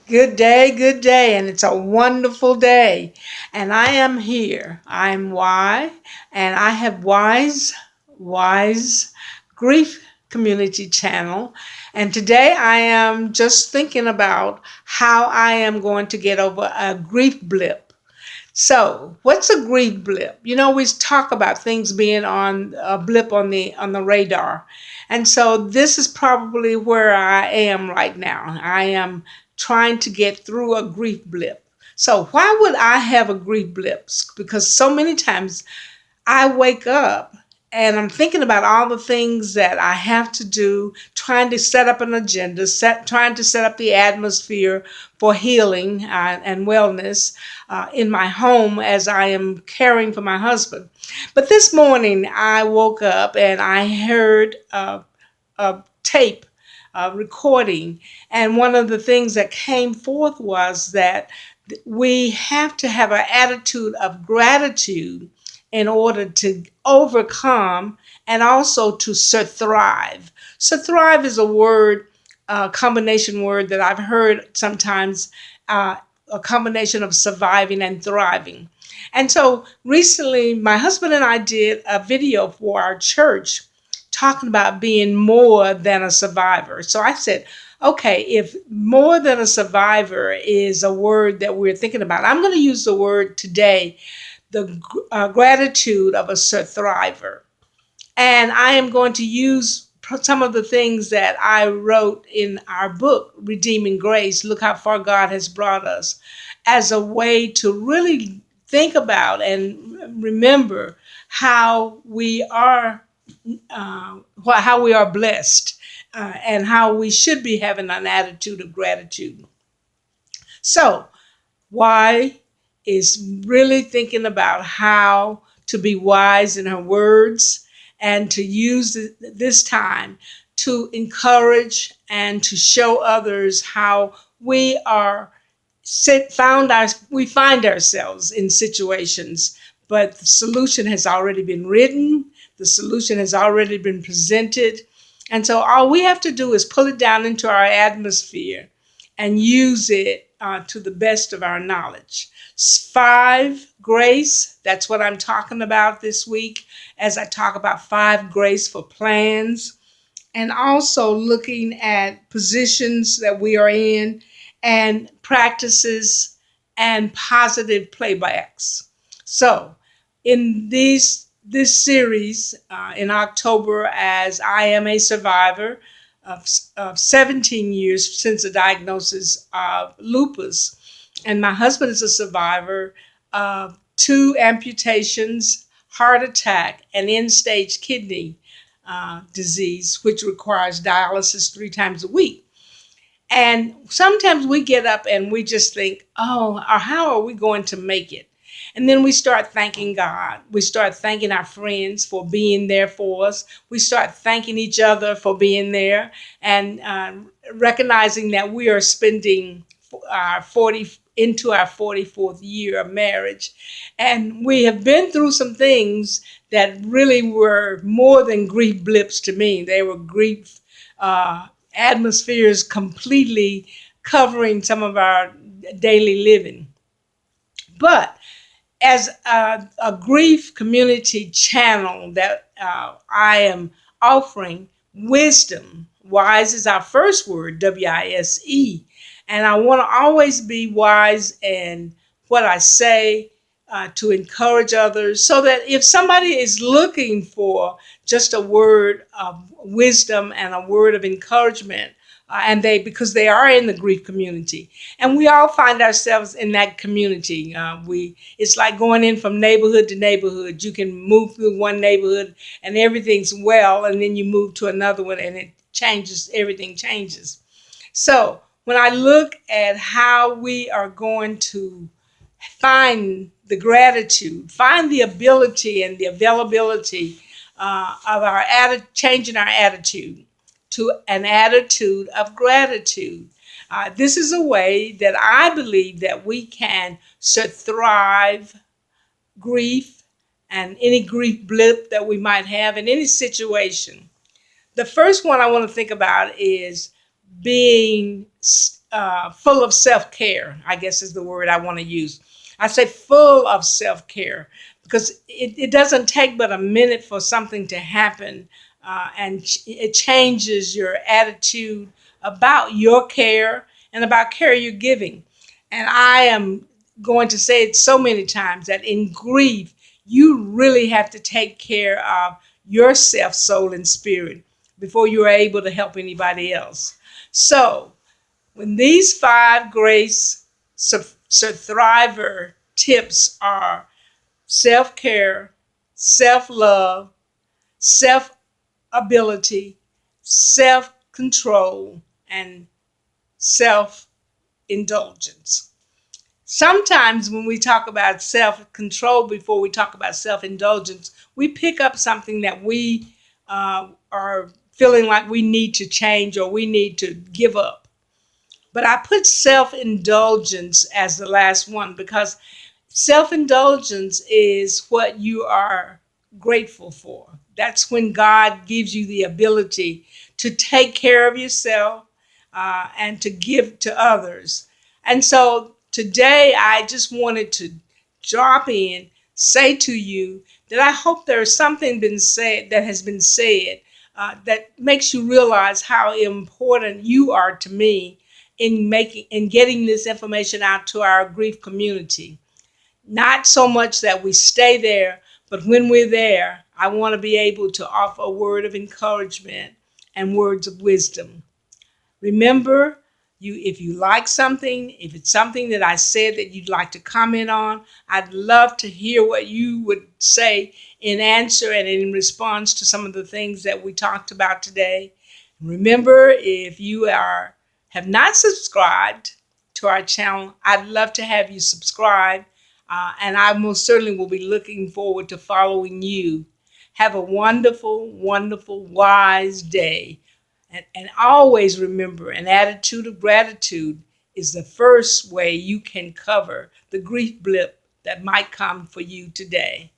Good day, and it's a wonderful day. And I am here. I'm Y, and I have Wise Grief Community Channel. And today I am just thinking about how I am going to get over a grief blip. So, what's a grief blip? We talk about things being on a blip on the radar. And so this is probably where I am right now. I am trying to get through a grief blip. So, why would I have a grief blip? Because so many times I wake up and I'm thinking about all the things that I have to do, trying to set up an agenda, trying to set up the atmosphere for healing and wellness in my home as I am caring for my husband. But this morning I woke up and I heard a tape recording, and one of the things that came forth was that we have to have an attitude of gratitude in order to overcome and also to surthrive. Surthrive is a word, a combination word that I've heard sometimes, a combination of surviving and thriving. And so recently, my husband and I did a video for our church talking about being more than a survivor. So I said, okay, if more than a survivor is a word that we're thinking about, I'm going to use the word today, the gratitude of a surthriver. And I am going to use some of the things that I wrote in our book, Redeeming Grace, Look How Far God Has Brought Us, as a way to really think about and remember how we are how we are blessed, and how we should be having an attitude of gratitude. So, why is really thinking about how to be wise in her words and to use this time to encourage and to show others how we are we find ourselves in situations, but the solution has already been written, the solution has already been presented. And so all we have to do is pull it down into our atmosphere and use it to the best of our knowledge. Five, grace. That's what I'm talking about this week as I talk about five graceful plans, and also looking at positions that we are in and practices and positive playbacks. So, in this series in October, as I am a survivor of 17 years since the diagnosis of lupus, and my husband is a survivor of two amputations, heart attack, and end-stage kidney disease, which requires dialysis 3 times a week. And sometimes we get up and we just think, oh, or how are we going to make it? And then we start thanking God. We start thanking our friends for being there for us. We start thanking each other for being there, and recognizing that we are spending our 44th year of marriage. And we have been through some things that really were more than grief blips to me. They were grief atmospheres completely covering some of our daily living. But as a grief community channel that I am offering wisdom. Wise is our first word, WISE. And I want to always be wise in what I say, to encourage others, so that if somebody is looking for just a word of wisdom and a word of encouragement, and because they are in the grief community, and we all find ourselves in that community. We It's like going in from neighborhood to neighborhood. You can move through one neighborhood and everything's well, and then you move to another one and it changes. Everything changes. So when I look at how we are going to find the gratitude, find the ability and the availability of changing our attitude to an attitude of gratitude. This is a way that I believe that we can thrive grief and any grief blip that we might have in any situation. The first one I want to think about is being full of self-care, I guess is the word I want to use. I say full of self-care because it doesn't take but a minute for something to happen, and it changes your attitude about your care and about care you're giving. And I am going to say it so many times that in grief, you really have to take care of yourself, soul, and spirit before you are able to help anybody else. So, when these five grace survivor tips are self care, self love, self ability, self control, and self indulgence. Sometimes when we talk about self control before we talk about self indulgence, we pick up something that we are feeling like we need to change or we need to give up. But I put self indulgence as the last one because self indulgence is what you are grateful for. That's when God gives you the ability to take care of yourself, and to give to others. And so today I just wanted to drop in, say to you that I hope there's something been said that has been said, that makes you realize how important you are to me in getting this information out to our grief community. Not so much that we stay there, but when we're there, I want to be able to offer a word of encouragement and words of wisdom. Remember, if you like something, if it's something that I said that you'd like to comment on, I'd love to hear what you would say in answer and in response to some of the things that we talked about today. Remember, if you have not subscribed to our channel, I'd love to have you subscribe, and I most certainly will be looking forward to following you. Have a wonderful, wonderful, wise day. And always remember, an attitude of gratitude is the first way you can cover the grief blip that might come for you today.